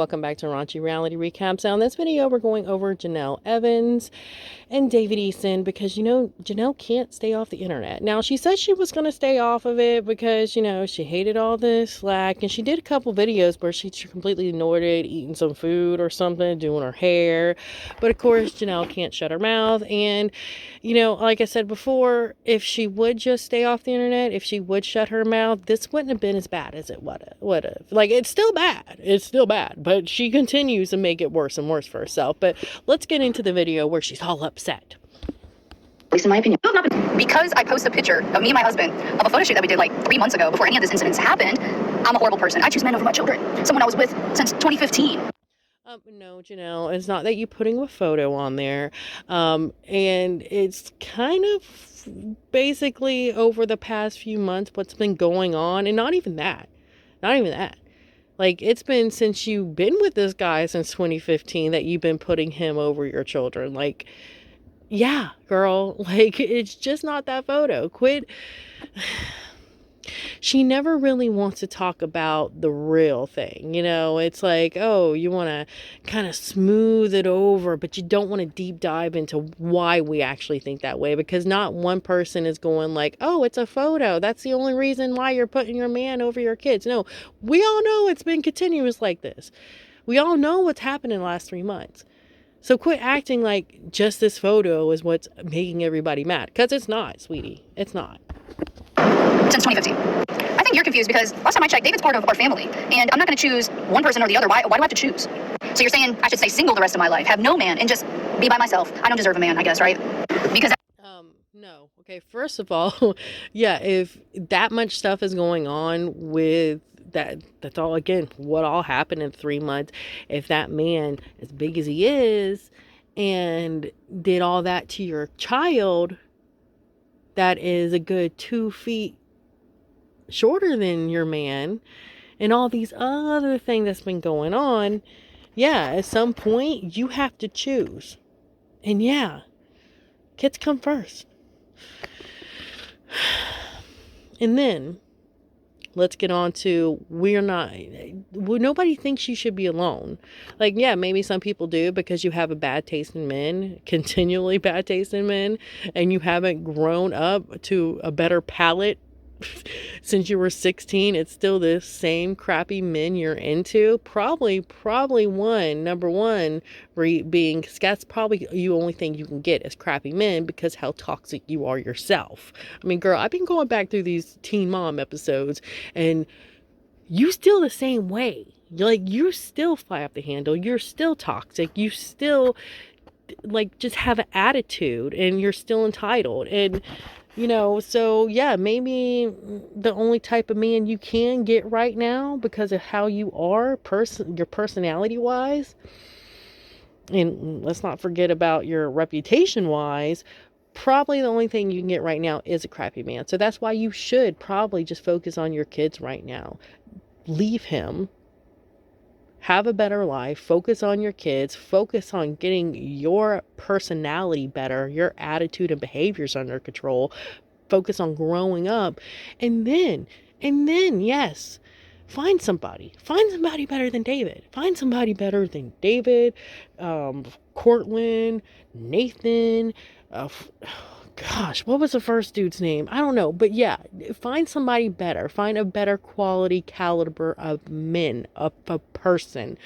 Welcome back to Raunchy Reality Recaps. Now in this video, we're going over Jenelle Evans and David Easton because, Jenelle can't stay off the internet. Now, she said she was going to stay off of it because, she hated all this slack. And she did a couple videos where she completely ignored it, eating some food or something, doing her hair. But, of course, Jenelle can't shut her mouth. And, like I said before, if she would just stay off the internet, if she would shut her mouth, this wouldn't have been as bad as it would have. Like, it's still bad. It's still bad. But she continues to make it worse and worse for herself. But let's get into the video where she's all upset. At least in my opinion. Because I posted a picture of me and my husband of a photo shoot that we did like 3 months ago before any of this incidents happened, I'm a horrible person. I choose men over my children. Someone I was with since 2015. No, Jenelle, it's not that you putting a photo on there. And it's kind of basically over the past few months what's been going on. And not even that. Like, it's been since you've been with this guy since 2015 that you've been putting him over your children. Like, yeah, girl, like, it's just not that photo. Quit. She never really wants to talk about the real thing. It's like, oh, you want to kind of smooth it over, but you don't want to deep dive into why we actually think that way, because not one person is going like, oh, it's a photo. That's the only reason why you're putting your man over your kids. No, we all know it's been continuous like this. We all know what's happened in the last 3 months. So quit acting like just this photo is what's making everybody mad, because it's not, sweetie. It's not. Since 2015. I think you're confused because last time I checked, David's part of our family, and I'm not going to choose one person or the other. Why do I have to choose? So you're saying I should stay single the rest of my life, have no man, and just be by myself. I don't deserve a man, I guess, right? Because no. Okay, first of all, yeah, if that much stuff is going on with that's all, again, what all happened in 3 months. If that man, as big as he is, and did all that to your child, that is a good 2 feet shorter than your man, and all these other things that's been going on, yeah, at some point you have to choose. And yeah, kids come first. And then let's get on to, nobody thinks you should be alone. Like, yeah, maybe some people do because you have a bad taste in men, continually bad taste in men, and you haven't grown up to a better palate since you were 16. It's still the same crappy men you're into. Probably number one being, that's probably you only thing you can get is crappy men because how toxic you are yourself. I mean, girl, I've been going back through these Teen Mom episodes, and you still the same way. You still fly off the handle. You're still toxic. You still just have an attitude, and you're still entitled. And so yeah, maybe the only type of man you can get right now because of how you are, your personality wise, and let's not forget about your reputation wise, probably the only thing you can get right now is a crappy man. So that's why you should probably just focus on your kids right now. Leave him. Have a better life. Focus on your kids. Focus on getting your personality better, your attitude and behaviors under control. Focus on growing up. And then, yes, find somebody. Find somebody better than David. Find somebody better than David, Cortland, Nathan, gosh, what was the first dude's name? I don't know. But yeah, find somebody better. Find a better quality caliber of men, of a person.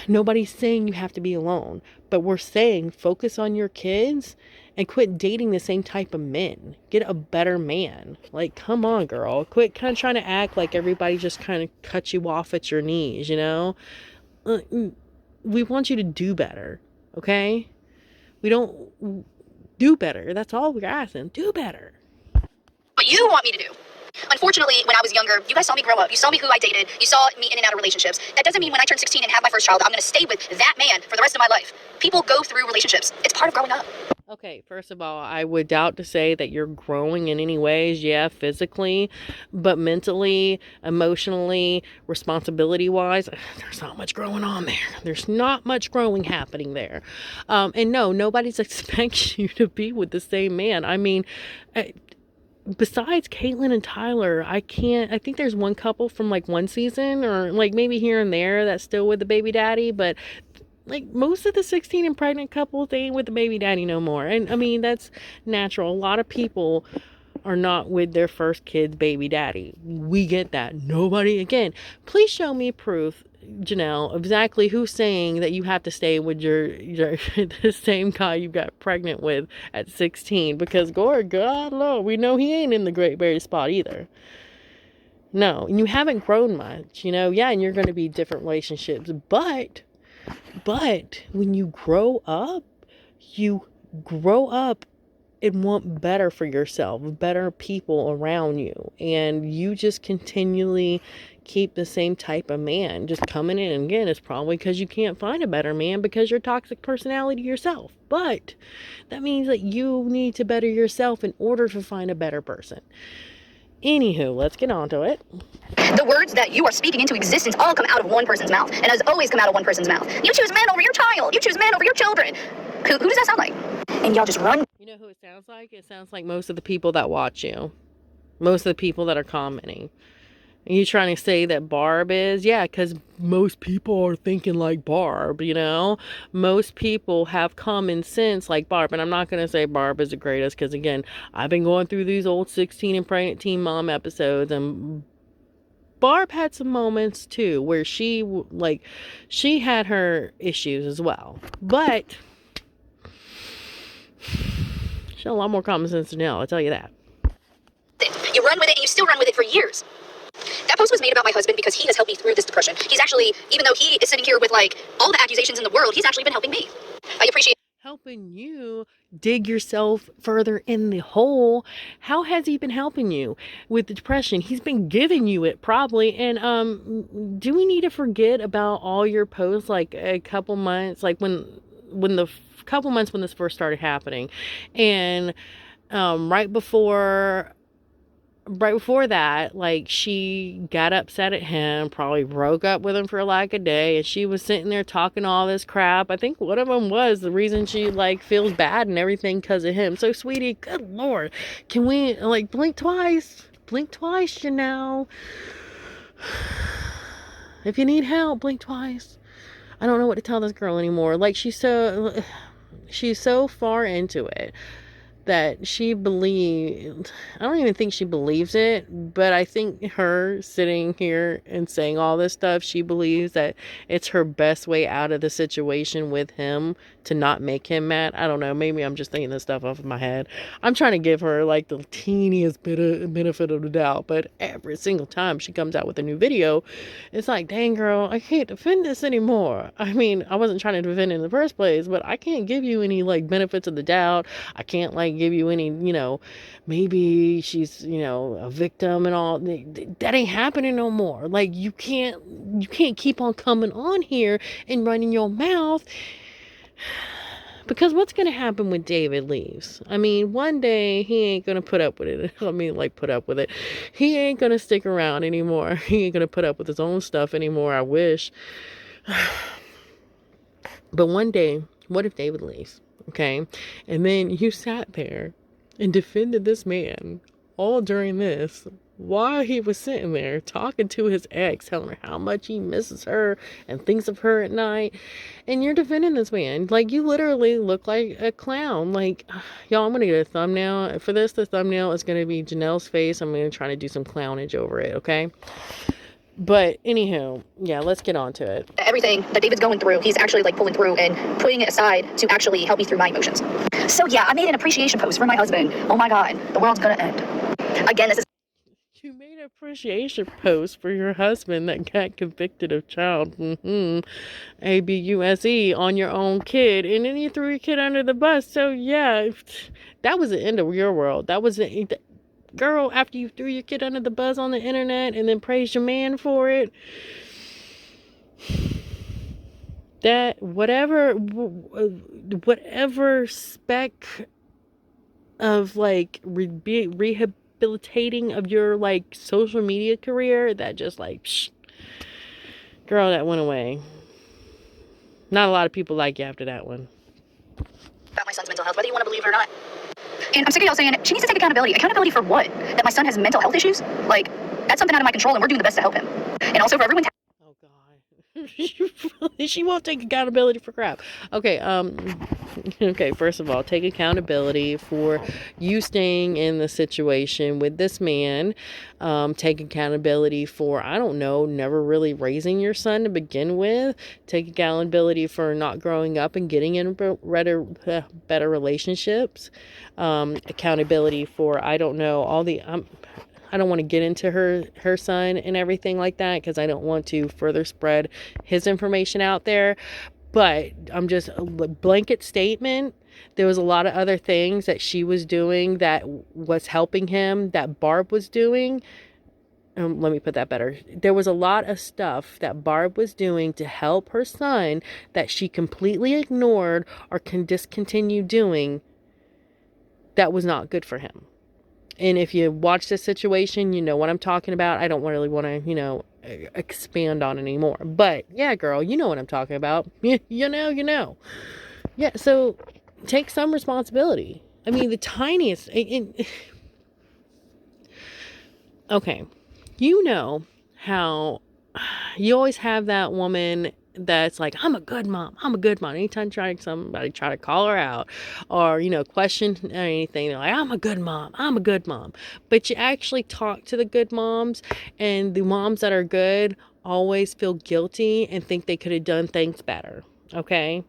Nobody's saying you have to be alone, but we're saying focus on your kids and quit dating the same type of men. Get a better man. Like, come on, girl. Quit kind of trying to act like everybody just kind of cuts you off at your knees, We want you to do better, okay? We don't... Do better. That's all we're asking. Do better. What you want me to do. Unfortunately, when I was younger, you guys saw me grow up. You saw me who I dated. You saw me in and out of relationships. That doesn't mean when I turn 16 and have my first child, I'm going to stay with that man for the rest of my life. People go through relationships. It's part of growing up. Okay, first of all, I would doubt to say that you're growing in any ways, yeah, physically, but mentally, emotionally, responsibility-wise, there's not much growing on there. There's not much growing happening there. And no, nobody's expecting you to be with the same man. I mean, besides Caitlyn and Tyler, I think there's one couple from like one season or like maybe here and there that's still with the baby daddy, but like most of the 16 and pregnant couples, they ain't with the baby daddy no more. And I mean, that's natural. A lot of people are not with their first kid's baby daddy. We get that. Nobody, again, please show me proof, Jenelle, exactly who's saying that you have to stay with your the same guy you got pregnant with at 16, because God Lord, we know he ain't in the Great Barrier Spot either. No, and you haven't grown much, yeah, and you're going to be different relationships, but when you grow up, you grow up and want better for yourself, better people around you, and you just continually keep the same type of man just coming in. And again, it's probably because you can't find a better man because you're a toxic personality yourself, but that means that you need to better yourself in order to find a better person. Anywho, let's get on to it. The words that you are speaking into existence all come out of one person's mouth, and has always come out of one person's mouth. You choose men over your child. You choose men over your children. Who does that sound like? And y'all just run. You know who it sounds like? It sounds like most of the people that watch you. Most of the people that are commenting. Are you trying to say that Barb is? Yeah, because most people are thinking like Barb, Most people have common sense like Barb. And I'm not going to say Barb is the greatest because, again, I've been going through these old 16 and pregnant teen mom episodes, and Barb had some moments too where she had her issues as well. But she had a lot more common sense than Janelle, I'll tell you that. You run with it, and you still run with it for years. That post was made about my husband because he has helped me through this depression. He's actually, even though he is sitting here with like all the accusations in the world, he's actually been helping me. I appreciate helping you dig yourself further in the hole. How has he been helping you with the depression? He's been giving you it probably. And do we need to forget about all your posts like a couple months, like when the couple months when this first started happening, and right before that, like, she got upset at him, probably broke up with him for like a day, and she was sitting there talking all this crap. I think one of them was the reason she like feels bad and everything because of him. So, sweetie, good Lord, can we like blink twice, Janelle? If you need help, blink twice. I don't know what to tell this girl anymore. Like, she's so far into it that she believed, I don't even think she believes it, but I think her sitting here and saying all this stuff, she believes that it's her best way out of the situation with him to not make him mad. I don't know, maybe I'm just thinking this stuff off of my head. I'm trying to give her like the teeniest bit of benefit of the doubt, but every single time she comes out with a new video, it's like, dang girl, I can't defend this anymore. I mean, I wasn't trying to defend it in the first place, but I can't give you any like benefits of the doubt. I can't like give you any, maybe she's, a victim and all. That ain't happening no more. Like, you can't keep on coming on here and running your mouth, because what's going to happen when David leaves? I mean, one day he ain't going to put up with it. I mean, like, put up with it. He ain't going to stick around anymore. He ain't going to put up with his own stuff anymore. I wish. But one day, what if David leaves? Okay. And then you sat there and defended this man all during this while he was sitting there talking to his ex, telling her how much he misses her and thinks of her at night. And you're defending this man. Like, you literally look like a clown. Like, y'all, I'm going to get a thumbnail for this. The thumbnail is going to be Janelle's face. I'm going to try to do some clownage over it. Okay. But anywho, yeah, let's get on to it. Everything that David's going through, he's actually like pulling through and putting it aside to actually help me through my emotions. So yeah, I made an appreciation post for my husband. Oh my God, the world's gonna end. Again, this is... You made an appreciation post for your husband that got convicted of child abuse on your own kid, and then you threw your kid under the bus. So yeah, that was the end of your world. That was the... Girl, after you threw your kid under the bus on the internet and then praised your man for it, that whatever speck of like rehabilitating of your like social media career, that just like, girl, that went away. Not a lot of people like you after that one. About my son's mental health, whether you want to believe it or not. And I'm sick of y'all saying she needs to take accountability. Accountability for what? That my son has mental health issues? Like, that's something out of my control, and we're doing the best to help him. And also for everyone. Oh God, she won't take accountability for crap. Okay, okay. First of all, take accountability for you staying in the situation with this man. Take accountability for, I don't know, never really raising your son to begin with. Take accountability for not growing up and getting in better relationships. Accountability for, I don't know, all the I don't want to get into her son and everything like that, because I don't want to further spread his information out there. But I'm just a blanket statement. There was a lot of other things that she was doing that was helping him, that Barb was doing. Let me put that better. There was a lot of stuff that Barb was doing to help her son that she completely ignored or can discontinue doing, that was not good for him. And if you watch this situation, you know what I'm talking about. I don't really want to, expand on it anymore. But yeah, girl, you know what I'm talking about. You know. Yeah, so take some responsibility. I mean, the tiniest. Okay, you know how you always have that woman that's like, I'm a good mom. Anytime somebody try to call her out or, question or anything, they're like, I'm a good mom. But you actually talk to the good moms, and the moms that are good always feel guilty and think they could have done things better. Okay?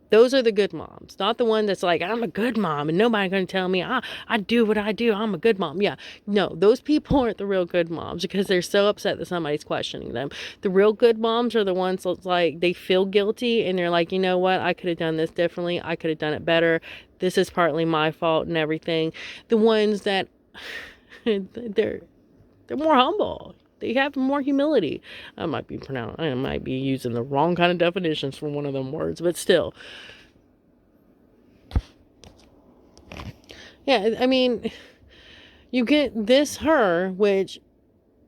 Those are the good moms, not the one that's like, I'm a good mom and nobody's going to tell me I do what I do. I'm a good mom. Yeah. No, those people aren't the real good moms, because they're so upset that somebody's questioning them. The real good moms are the ones that's like, they feel guilty and they're like, you know what? I could have done this differently. I could have done it better. This is partly my fault and everything. The ones that they're more humble. They have more humility. I might be using the wrong kind of definitions for one of them words, but still. Yeah, I mean, you get her, which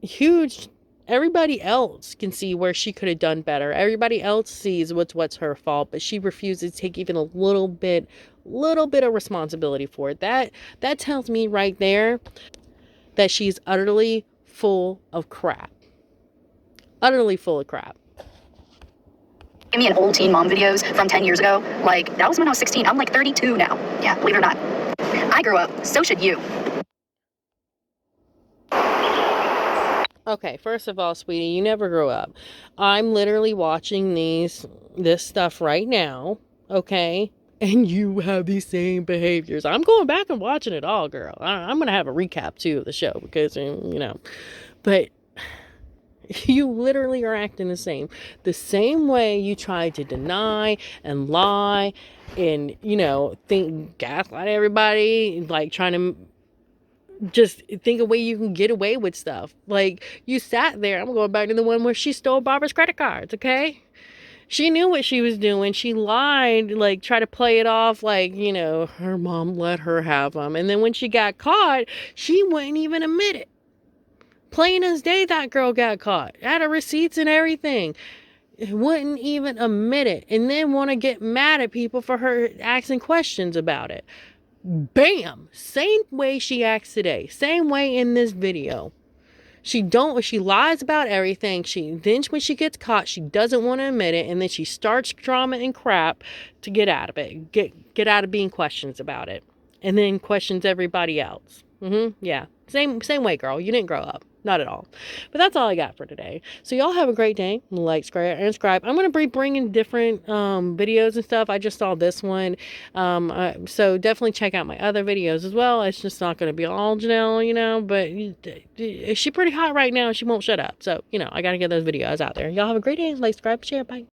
huge. Everybody else can see where she could have done better. Everybody else sees what's her fault, but she refuses to take even a little bit of responsibility for it. That tells me right there that she's utterly full of crap. Utterly full of crap. Give me an old teen mom videos from 10 years ago. Like, that was when I was 16. I'm like 32 now. Yeah, believe it or not. I grew up. So should you. Okay, first of all, sweetie, you never grew up. I'm literally watching this stuff right now, okay? And you have these same behaviors. I'm going back and watching it all, girl. I'm going to have a recap, too, of the show because, But you literally are acting the same. The same way you tried to deny and lie and, gaslight everybody, like trying to just think a way you can get away with stuff. Like, you sat there. I'm going back to the one where she stole Barbara's credit cards, okay? She knew what she was doing. She lied, like, try to play it off like, her mom let her have them. And then when she got caught, she wouldn't even admit it. Plain as day, that girl got caught. Had her receipts and everything. Wouldn't even admit it. And then want to get mad at people for her asking questions about it. Bam! Same way she acts today. Same way in this video. She lies about everything. Then when she gets caught, she doesn't want to admit it. And then she starts drama and crap to get out of it. Get out of being questions about it. And then questions everybody else. Yeah. Same way, girl. You didn't grow up. Not at all. But that's all I got for today. So y'all have a great day. Like, share, and subscribe. I'm going to be bringing different videos and stuff. I just saw this one. So definitely check out my other videos as well. It's just not going to be all Jenelle, but she's pretty hot right now. She won't shut up. So, I got to get those videos out there. Y'all have a great day. Like, subscribe, share. Bye.